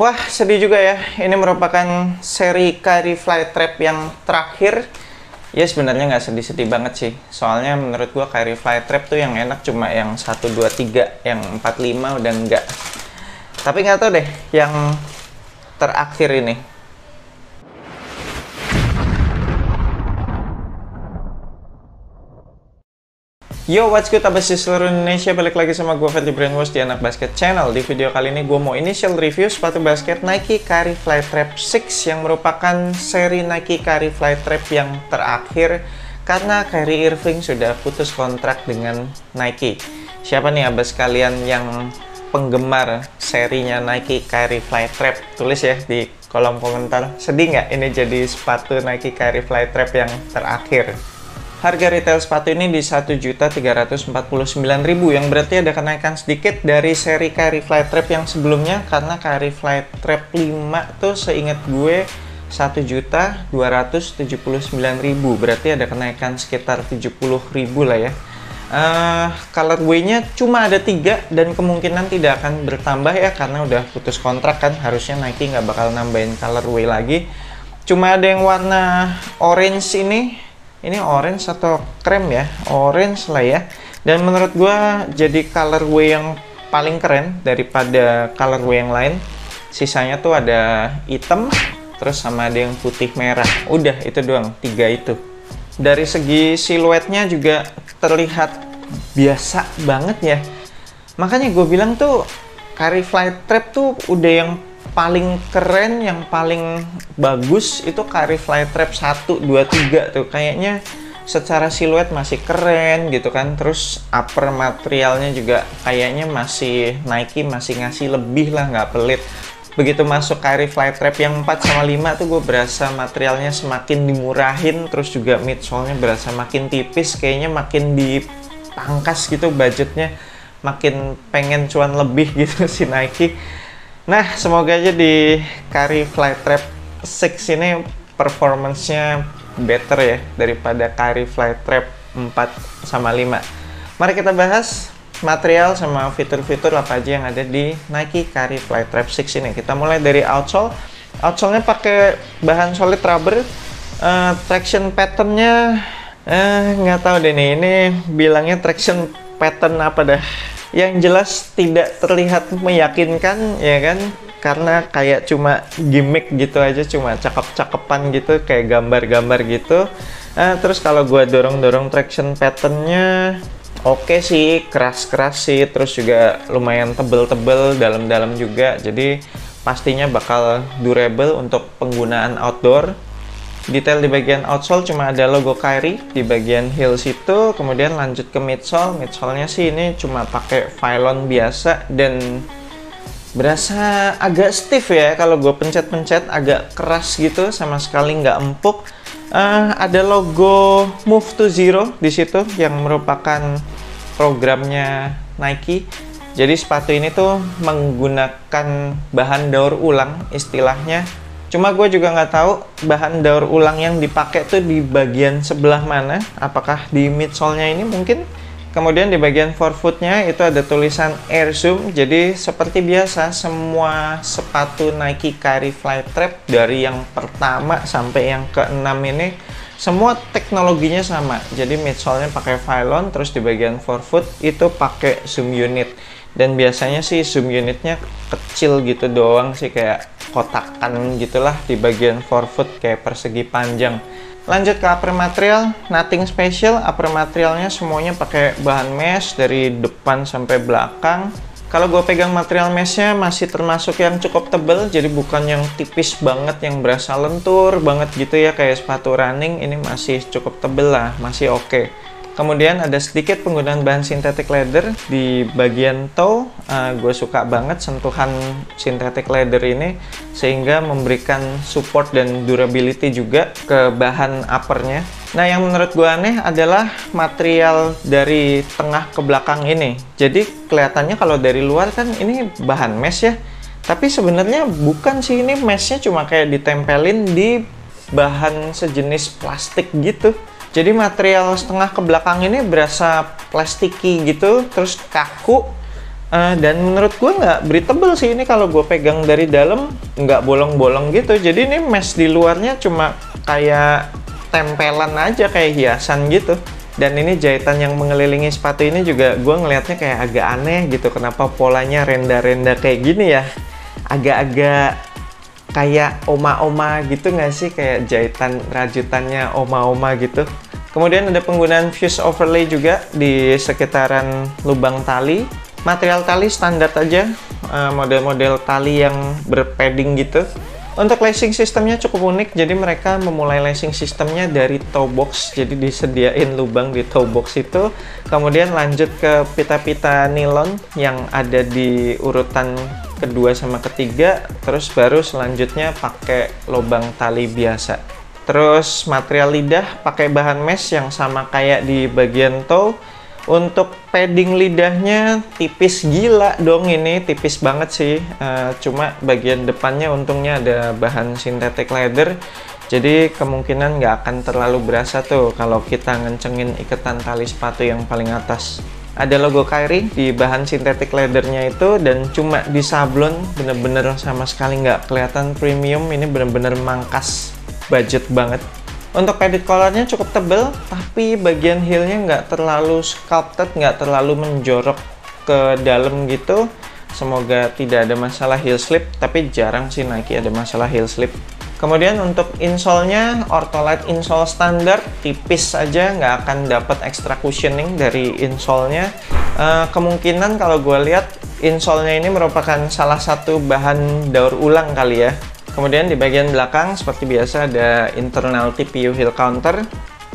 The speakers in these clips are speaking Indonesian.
Wah, sedih juga ya. Ini merupakan seri Kari Flytrap yang terakhir. Ya sebenarnya nggak sedih-sedih banget sih. Soalnya menurut gua Kari Flytrap tuh yang enak cuma yang 1, 2, 3, yang 4, 5 udah enggak. Tapi nggak tahu deh yang terakhir ini. Yo, what's good abas di seluruh Indonesia, balik lagi sama gue Fadli Brainwash di Anak Basket Channel. Di video kali ini gue mau initial review sepatu basket Nike Kari Flytrap 6 yang merupakan seri Nike Kari Flytrap yang terakhir karena Kyrie Irving sudah putus kontrak dengan Nike. Siapa nih abas kalian yang penggemar serinya Nike Kari Flytrap? Tulis ya di kolom komentar, sedih nggak ini jadi sepatu Nike Kari Flytrap yang terakhir. Harga retail sepatu ini di Rp1.349.000 yang berarti ada kenaikan sedikit dari seri Kari Flytrap yang sebelumnya, karena Kari Flytrap 5 tuh seingat gue Rp1.279.000, berarti ada kenaikan sekitar 70.000 lah ya. Colorway-nya cuma ada 3 dan kemungkinan tidak akan bertambah ya karena udah putus kontrak kan, harusnya Nike nggak bakal nambahin colorway lagi. Cuma ada yang warna orange ini orange atau krem ya, orange lah ya. Dan menurut gua jadi colorway yang paling keren daripada colorway yang lain. Sisanya tuh ada hitam, terus sama ada yang putih merah. Udah itu doang, 3 itu. Dari segi siluetnya juga terlihat biasa banget ya. Makanya gue bilang tuh Kari Flytrap tuh udah yang paling keren, yang paling bagus itu Kari Flytrap 1, 2, 3 tuh. Kayaknya secara siluet masih keren gitu kan. Terus upper materialnya juga kayaknya masih Nike masih ngasih lebih lah, nggak pelit. Begitu masuk Kari Flytrap yang 4 sama 5 tuh gue berasa materialnya semakin dimurahin. Terus juga midsole-nya berasa makin tipis, kayaknya makin dipangkas gitu budgetnya. Makin pengen cuan lebih gitu si Nike. Nah, semoga aja di Kari Flytrap 6 ini performance-nya better ya daripada Kari Flytrap 4 sama 5. Mari kita bahas material sama fitur-fitur apa aja yang ada di Nike Kari Flytrap 6 ini. Kita mulai dari outsole. Outsole-nya pakai bahan solid rubber. Traction pattern-nya nggak tahu deh nih, ini bilangnya traction pattern apa dah. Yang jelas tidak terlihat meyakinkan ya kan, karena kayak cuma gimmick gitu aja, cuma cakep-cakepan gitu, kayak gambar-gambar gitu. Terus kalau gua dorong-dorong traction patternnya oke sih, keras-keras sih, terus juga lumayan tebel-tebel, dalam-dalam juga, jadi pastinya bakal durable untuk penggunaan outdoor. Detail di bagian outsole cuma ada logo Kyrie di bagian heel situ. Kemudian lanjut ke midsole. Midsole-nya sih ini cuma pakai Phylon biasa dan berasa agak stiff ya. Kalau gue pencet-pencet agak keras gitu, sama sekali nggak empuk. Ada logo Move to Zero di situ yang merupakan programnya Nike. Jadi sepatu ini tuh menggunakan bahan daur ulang istilahnya. Cuma gue juga nggak tahu bahan daur ulang yang dipakai tuh di bagian sebelah mana. Apakah di midsole-nya ini mungkin? Kemudian di bagian forefoot-nya itu ada tulisan Air Zoom. Jadi seperti biasa semua sepatu Nike Kari Flytrap dari yang pertama sampai yang ke-6 ini semua teknologinya sama. Jadi midsole-nya pakai Phylon, terus di bagian forefoot itu pakai zoom unit. Dan biasanya sih zoom unitnya kecil gitu doang sih, kayak kotakan gitulah di bagian forefoot, kayak persegi panjang. Lanjut ke upper material, nothing special. Upper materialnya semuanya pakai bahan mesh dari depan sampai belakang. Kalau gue pegang material meshnya masih termasuk yang cukup tebel, jadi bukan yang tipis banget yang berasa lentur banget gitu ya kayak sepatu running. Ini masih cukup tebel lah, masih oke. Kemudian ada sedikit penggunaan bahan synthetic leather di bagian toe. Gue suka banget sentuhan synthetic leather ini sehingga memberikan support dan durability juga ke bahan uppernya. Nah, yang menurut gue aneh adalah material dari tengah ke belakang ini. Jadi kelihatannya kalau dari luar kan ini bahan mesh ya, tapi sebenarnya bukan sih, ini meshnya cuma kayak ditempelin di bahan sejenis plastik gitu. Jadi material setengah ke belakang ini berasa plastiki gitu, terus kaku. Dan menurut gue nggak breathable sih ini, kalau gue pegang dari dalam nggak bolong-bolong gitu. Jadi ini mesh di luarnya cuma kayak tempelan aja, kayak hiasan gitu. Dan ini jahitan yang mengelilingi sepatu ini juga gue ngelihatnya kayak agak aneh gitu. Kenapa polanya renda-renda kayak gini ya? Agak-agak kayak oma-oma gitu nggak sih? Kayak jahitan rajutannya oma-oma gitu. Kemudian ada penggunaan fuse overlay juga di sekitaran lubang tali. Material tali standar aja, model-model tali yang berpadding gitu. Untuk lacing sistemnya cukup unik, jadi mereka memulai lacing sistemnya dari toe box, jadi disediain lubang di toe box itu, kemudian lanjut ke pita-pita nilon yang ada di urutan kedua sama ketiga, terus baru selanjutnya pakai lubang tali biasa. Terus material lidah pakai bahan mesh yang sama kayak di bagian toe. Untuk padding lidahnya tipis gila dong, ini tipis banget sih. Cuma bagian depannya untungnya ada bahan synthetic leather, jadi kemungkinan nggak akan terlalu berasa tuh kalau kita ngencengin iketan tali sepatu yang paling atas. Ada logo Kyrie di bahan synthetic leathernya itu, dan cuma di sablon, bener-bener sama sekali nggak kelihatan premium. Ini bener-bener mangkas budget banget. Untuk padded collarnya cukup tebel, tapi bagian heelnya nggak terlalu sculpted, nggak terlalu menjorok ke dalam gitu. Semoga tidak ada masalah heel slip, tapi jarang sih Nike ada masalah heel slip. Kemudian untuk insole-nya, Ortholite insole standar, tipis aja, nggak akan dapat extra cushioning dari insole-nya. Kemungkinan kalau gue lihat, insole-nya ini merupakan salah satu bahan daur ulang kali ya. Kemudian di bagian belakang seperti biasa ada internal TPU heel counter.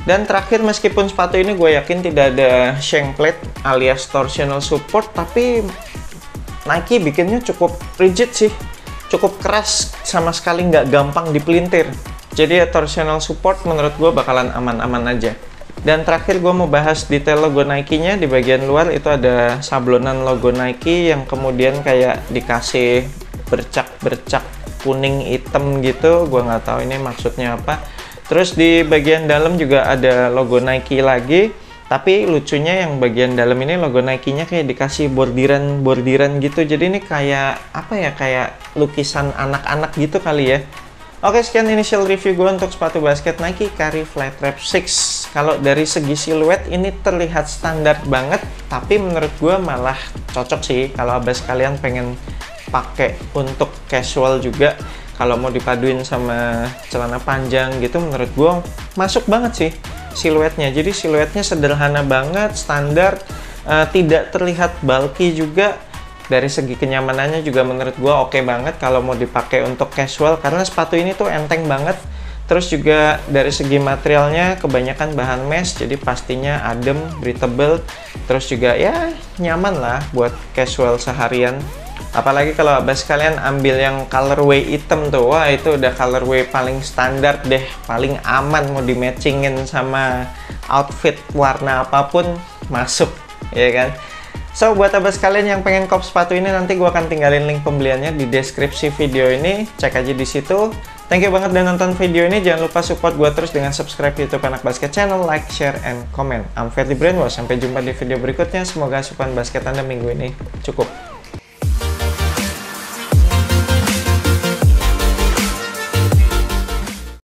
Dan terakhir, meskipun sepatu ini gue yakin tidak ada shank plate alias torsional support, tapi Nike bikinnya cukup rigid sih, cukup keras, sama sekali nggak gampang dipelintir. Jadi ya torsional support menurut gue bakalan aman-aman aja. Dan terakhir gue mau bahas detail logo Nike-nya. Di bagian luar itu ada sablonan logo Nike yang kemudian kayak dikasih bercak-bercak kuning hitam gitu, gue nggak tahu ini maksudnya apa. Terus di bagian dalam juga ada logo Nike lagi, tapi lucunya yang bagian dalam ini logo Nike-nya kayak dikasih bordiran gitu. Jadi ini kayak apa ya, kayak lukisan anak-anak gitu kali ya. Oke, sekian initial review gue untuk sepatu basket Nike Curry Flytrap 6. Kalau dari segi siluet ini terlihat standar banget, tapi menurut gue malah cocok sih kalau abas kalian pengen pakai untuk casual juga. Kalau mau dipaduin sama celana panjang gitu, menurut gue masuk banget sih siluetnya. Jadi siluetnya sederhana banget, standar, tidak terlihat bulky juga. Dari segi kenyamanannya juga menurut gue oke banget kalau mau dipakai untuk casual, karena sepatu ini tuh enteng banget. Terus juga dari segi materialnya kebanyakan bahan mesh, jadi pastinya adem, breathable, terus juga ya nyaman lah buat casual seharian. Apalagi kalau abas kalian ambil yang colorway hitam tuh, wah itu udah colorway paling standar deh, paling aman, mau di matchingin sama outfit warna apapun masuk, ya kan? So, buat abas kalian yang pengen kop sepatu ini, nanti gue akan tinggalin link pembeliannya di deskripsi video ini, cek aja di situ. Thank you banget udah nonton video ini, jangan lupa support gue terus dengan subscribe YouTube Anak Basket Channel, like, share, and comment. I'm Ferdy Brainwash, sampai jumpa di video berikutnya, semoga asupan basket Anda minggu ini cukup.